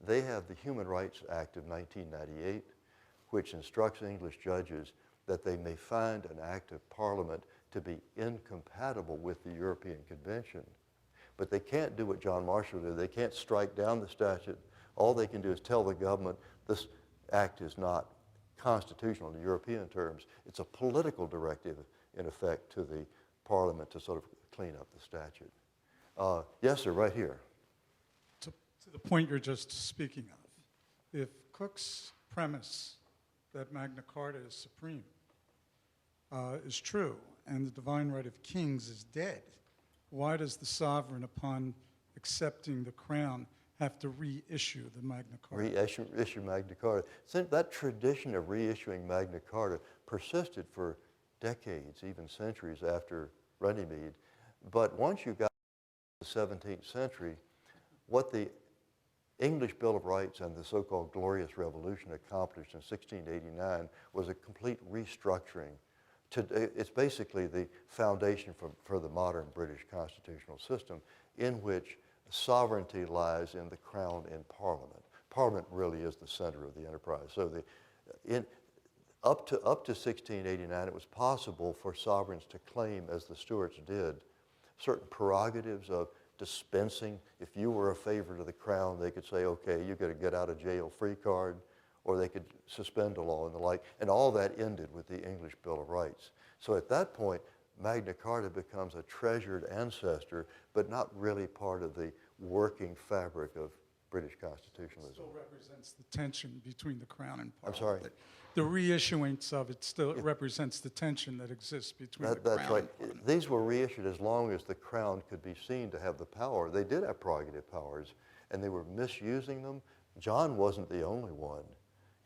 They have the Human Rights Act of 1998, which instructs English judges that they may find an act of Parliament to be incompatible with the European Convention. But they can't do what John Marshall did. They can't strike down the statute. All they can do is tell the government this act is not constitutional in European terms. It's a political directive, in effect, to the Parliament to sort of clean up the statute. Yes, sir, right here. To the point you're just speaking of, if Cook's premise that Magna Carta is supreme is true, and the divine right of kings is dead, why does the sovereign, upon accepting the crown, have to reissue the Magna Carta? Reissue Magna Carta. Since that tradition of reissuing Magna Carta persisted for decades, even centuries after Runnymede. But once you got to the 17th century, what the English Bill of Rights and the so-called Glorious Revolution accomplished in 1689 was a complete restructuring. It's basically the foundation for the modern British constitutional system, in which sovereignty lies in the crown and Parliament. Parliament really is the center of the enterprise. So up to 1689, it was possible for sovereigns to claim, as the Stuarts did, certain prerogatives of dispensing. If you were a favorite of the crown, they could say, okay, you get a get out of jail free card, or they could suspend a law and the like, and all that ended with the English Bill of Rights. So at that point, Magna Carta becomes a treasured ancestor, but not really part of the working fabric of British constitutionalism. It still represents the tension between the crown and I'm Parliament. sorry? The reissuance of it still represents the tension that exists between the crown That's right. and Parliament. These were reissued as long as the crown could be seen to have the power. They did have prerogative powers, and they were misusing them. John wasn't the only one.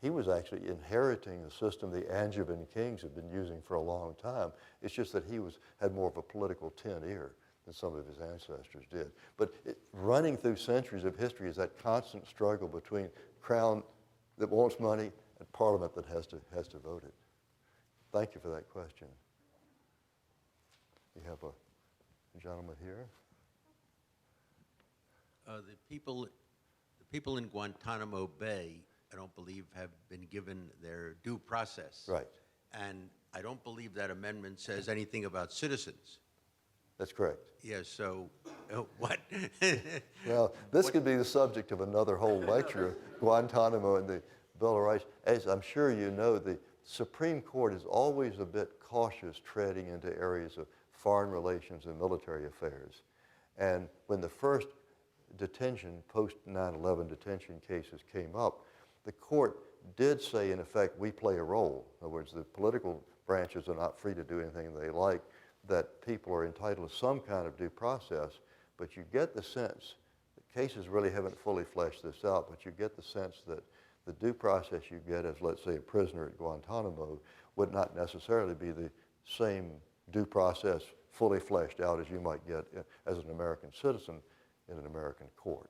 He was actually inheriting a system the Angevin kings had been using for a long time. It's just that he had more of a political tin ear than some of his ancestors did. But running through centuries of history is that constant struggle between crown that wants money and Parliament that has to vote it. Thank you for that question. You have a gentleman here. The people in Guantanamo Bay, I don't believe, have been given their due process. Right. And I don't believe that amendment says anything about citizens. That's correct. Yes, so what? Well, this could be the subject of another whole lecture, Guantanamo and the Bill of Rights. As I'm sure you know, the Supreme Court is always a bit cautious treading into areas of foreign relations and military affairs. And when the first detention, post 9/11 detention cases came up, the court did say, in effect, we play a role. In other words, the political branches are not free to do anything they like, that people are entitled to some kind of due process, but you get the sense, the cases really haven't fully fleshed this out, but you get the sense that the due process you get as, let's say, a prisoner at Guantanamo would not necessarily be the same due process fully fleshed out as you might get as an American citizen in an American court.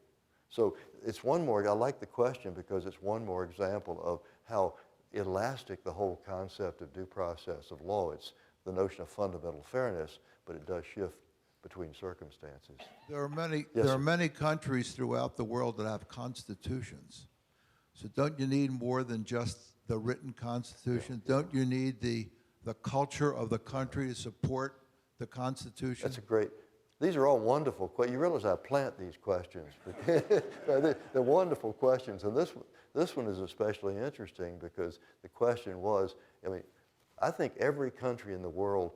So it's one more, I like the question because it's one more example of how elastic the whole concept of due process of law. It's the notion of fundamental fairness, but it does shift between circumstances. There are many, Yes, there sir. are many countries throughout the world that have constitutions. So don't you need more than just the written constitution? Don't you need the culture of the country to support the Constitution? That's a great, these are all wonderful questions. You realize I plant these questions. They're wonderful questions. And this one is especially interesting because the question was, I mean, I think every country in the world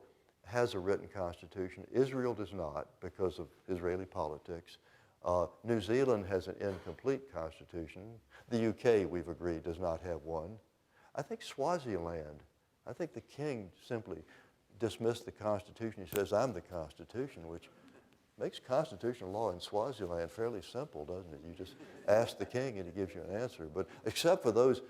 has a written constitution. Israel does not because of Israeli politics. New Zealand has an incomplete constitution. The UK, we've agreed, does not have one. I think Swaziland, I think the king simply dismissed the Constitution. He says, I'm the Constitution, which makes constitutional law in Swaziland fairly simple, doesn't it? You just ask the king and he gives you an answer. But except for those,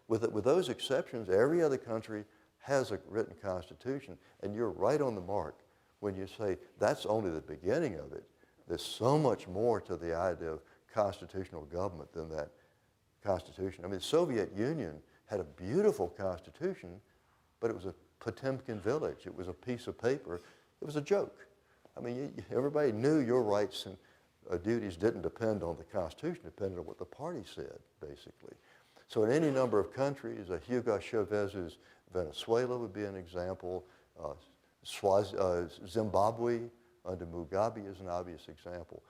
with those exceptions, every other country has a written constitution, and you're right on the mark when you say that's only the beginning of it. There's so much more to the idea of constitutional government than that constitution. I mean, the Soviet Union had a beautiful constitution, but it was a Potemkin village. It was a piece of paper. It was a joke. I mean, everybody knew your rights and duties didn't depend on the Constitution, depended on what the party said, basically. So in any number of countries, Hugo Chavez's Venezuela would be an example. Zimbabwe under Mugabe is an obvious example.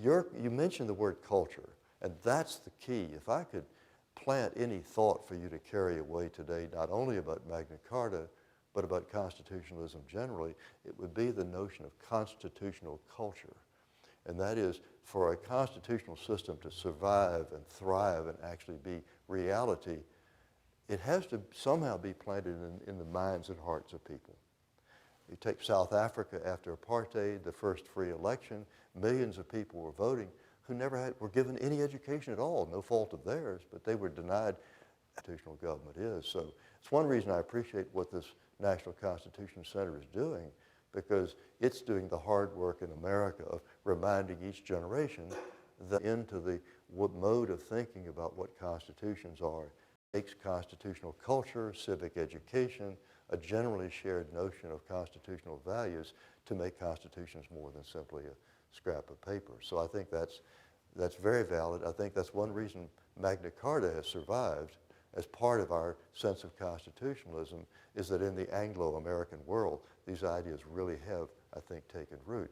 You mentioned the word culture, and that's the key. If I could plant any thought for you to carry away today, not only about Magna Carta, but about constitutionalism generally, it would be the notion of constitutional culture. And that is, for a constitutional system to survive and thrive and actually be reality, it has to somehow be planted in the minds and hearts of people. You take South Africa after apartheid, the first free election, millions of people were voting who never were given any education at all, no fault of theirs, but they were denied what constitutional government is. So it's one reason I appreciate what this National Constitution Center is doing, because it's doing the hard work in America of reminding each generation that into the mode of thinking about what constitutions are. It takes constitutional culture, civic education, a generally shared notion of constitutional values to make constitutions more than simply a scrap of paper. So I think that's very valid. I think that's one reason Magna Carta has survived as part of our sense of constitutionalism, is that in the Anglo-American world, these ideas really have, I think, taken root.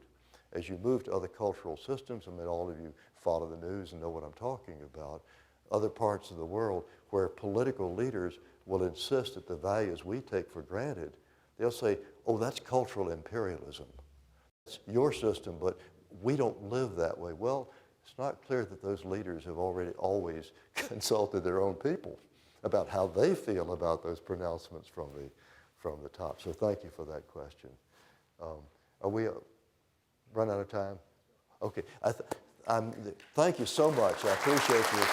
As you move to other cultural systems, I mean, all of you follow the news and know what I'm talking about, other parts of the world where political leaders will insist that the values we take for granted, they'll say, oh, that's cultural imperialism. It's your system, but we don't live that way. Well, it's not clear that those leaders have always consulted their own people about how they feel about those pronouncements from the top. So thank you for that question. Are we run out of time? Okay. Thank you so much. I appreciate you.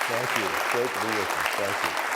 Thank you. Great to be with you. Thank you.